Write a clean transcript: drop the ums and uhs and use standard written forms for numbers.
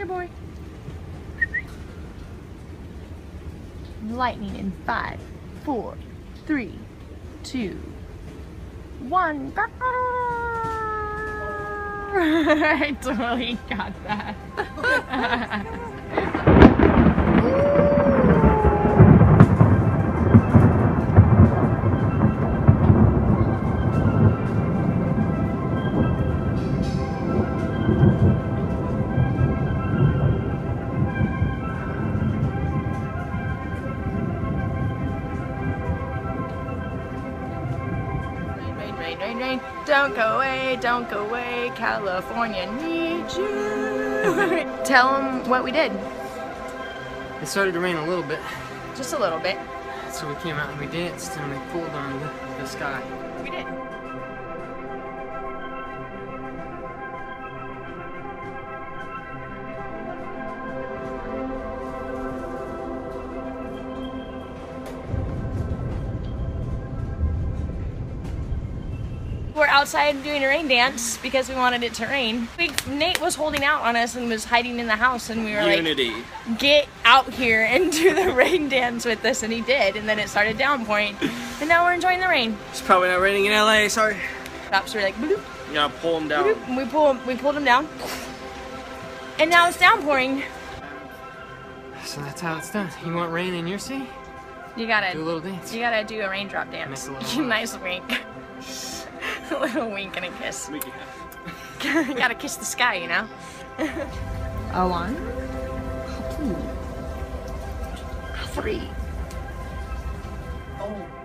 Here, boy. Lightning in 5, 4, 3, 2, 1. I totally got that. Rain, don't go away, California needs you. Tell them what we did. It started to rain a little bit. Just a little bit. So we came out and we danced and we pulled on the sky. We did. We're outside doing a rain dance because we wanted it to rain. Nate was holding out on us and was hiding in the house, and we were Unity. like, get out here and do the rain dance with us, and he did, and then it started downpouring, and now we're enjoying the rain. It's probably not raining in LA, sorry. So we're like, bloop, You gotta pull them down. bloop, and we pulled him down, and now it's downpouring. So that's how it's done. You want rain in your city? You gotta Do a little dance. You gotta do a raindrop dance. Make a little Nice wink. A little wink and a kiss. We can You gotta kiss the sky, you know? A 1, 2, 3. Oh.